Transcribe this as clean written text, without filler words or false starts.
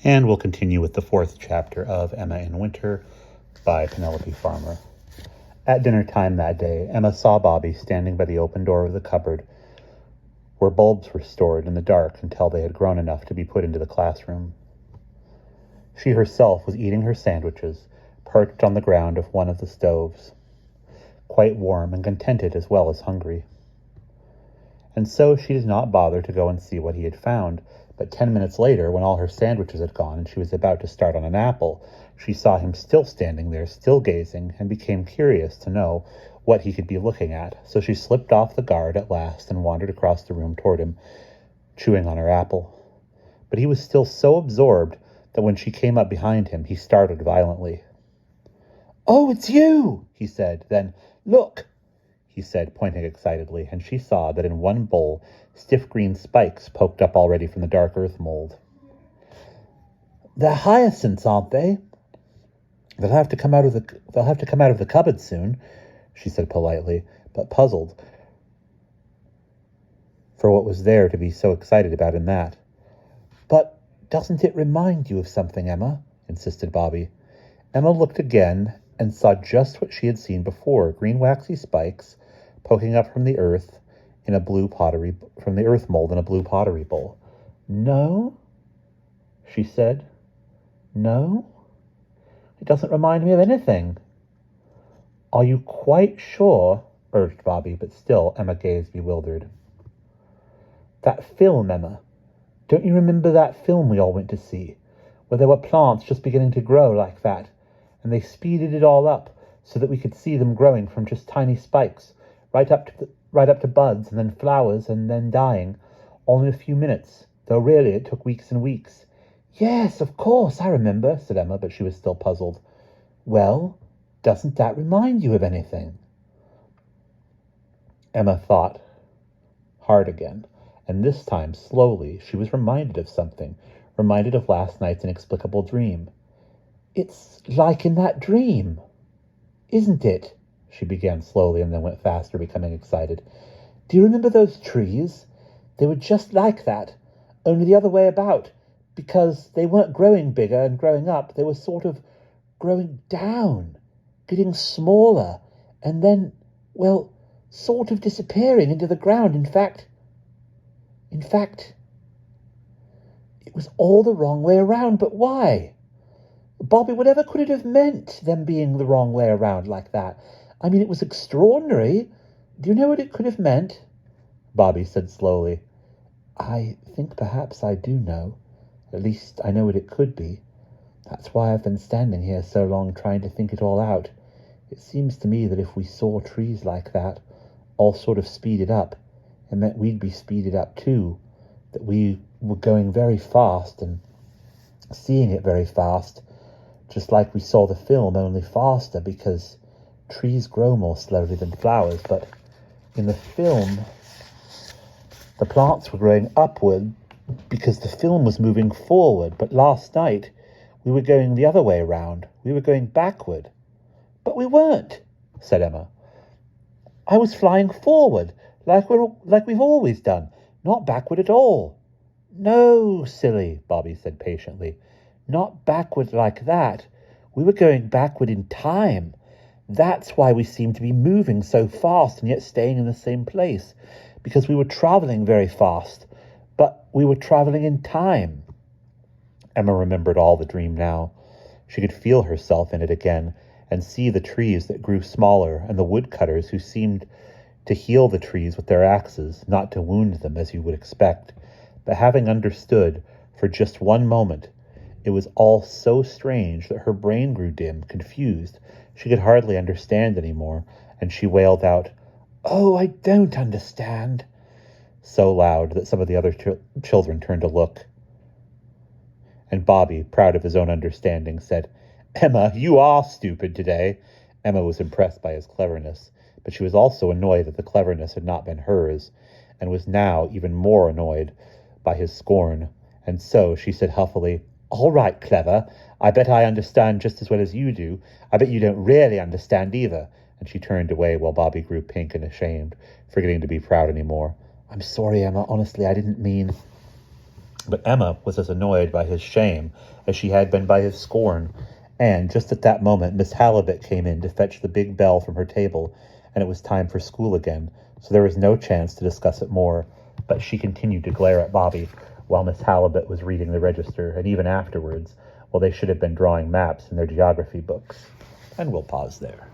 And we'll continue with the fourth chapter of Emma in Winter by Penelope Farmer. At dinner time that day, Emma saw Bobby standing by the open door of the cupboard where bulbs were stored in the dark until they had grown enough to be put into the classroom. She herself was eating her sandwiches, perched on the ground of one of the stoves, quite warm and contented as well as hungry. And so she did not bother to go and see what he had found, but 10 minutes later, when all her sandwiches had gone and she was about to start on an apple, she saw him still standing there, still gazing, and became curious to know what he could be looking at. So she slipped off the guard at last and wandered across the room toward him, chewing on her apple. But he was still so absorbed that when she came up behind him, he started violently. "Oh, it's you!" he said. Then, "Look!" he said, pointing excitedly, and she saw that in one bowl stiff green spikes poked up already from the dark earth mold. "They're hyacinths, aren't they? They'll have to come out of the cupboard soon," she said politely, but puzzled for what was there to be so excited about in that. "But doesn't it remind you of something, Emma?" insisted Bobby. Emma looked again and saw just what she had seen before, green waxy spikes poking up from the earth from the earth mold in a blue pottery bowl. "No," she said. "No, it doesn't remind me of anything." "Are you quite sure?" urged Bobby, but still Emma gazed bewildered. "That film, Emma. Don't you remember that film we all went to see, where there were plants just beginning to grow like that, and they speeded it all up so that we could see them growing from just tiny spikes, right up to buds and then flowers and then dying, all in a few minutes, though really it took weeks and weeks?" "Yes, of course, I remember," said Emma, but she was still puzzled. "Well, doesn't that remind you of anything?" Emma thought hard again, and this time, slowly, she was reminded of something, reminded of last night's inexplicable dream. "It's like in that dream, isn't it?" she began slowly and then went faster, becoming excited. "Do you remember those trees? They were just like that, only the other way about, because they weren't growing bigger and growing up. They were sort of growing down, getting smaller, and then, well, sort of disappearing into the ground. In fact, it was all the wrong way around. But why? Bobby, whatever could it have meant, them being the wrong way around like that? I mean, it was extraordinary. Do you know what it could have meant?" Bobby said slowly. "I think perhaps I do know. At least I know what it could be. That's why I've been standing here so long trying to think it all out. It seems to me that if we saw trees like that, all sort of speeded up, it meant we'd be speeded up too, that we were going very fast and seeing it very fast, just like we saw the film, only faster, because trees grow more slowly than flowers. But in the film, the plants were growing upward because the film was moving forward. But last night, we were going the other way around. We were going backward." "But we weren't," said Emma. "I was flying forward, like we've always done, not backward at all." "No, silly," Bobby said patiently. "Not backward like that. We were going backward in time. That's why we seemed to be moving so fast and yet staying in the same place, because we were traveling very fast, but we were traveling in time." Emma remembered all the dream now. She could feel herself in it again and see the trees that grew smaller and the woodcutters who seemed to heal the trees with their axes, not to wound them as you would expect. But having understood for just one moment, it was all so strange that her brain grew dim, confused. She could hardly understand any more, and she wailed out, "Oh, I don't understand," so loud that some of the other children turned to look. And Bobby, proud of his own understanding, said, "Emma, you are stupid today." Emma was impressed by his cleverness, but she was also annoyed that the cleverness had not been hers, and was now even more annoyed by his scorn. And so she said huffily, "All right, Clever. I bet I understand just as well as you do. I bet you don't really understand either." And she turned away while Bobby grew pink and ashamed, forgetting to be proud anymore. "I'm sorry, Emma. Honestly, I didn't mean..." But Emma was as annoyed by his shame as she had been by his scorn, and just at that moment Miss Halibut came in to fetch the big bell from her table, and it was time for school again, so there was no chance to discuss it more. But she continued to glare at Bobby while Miss Halibut was reading the register, and even afterwards, while they should have been drawing maps in their geography books. And we'll pause there.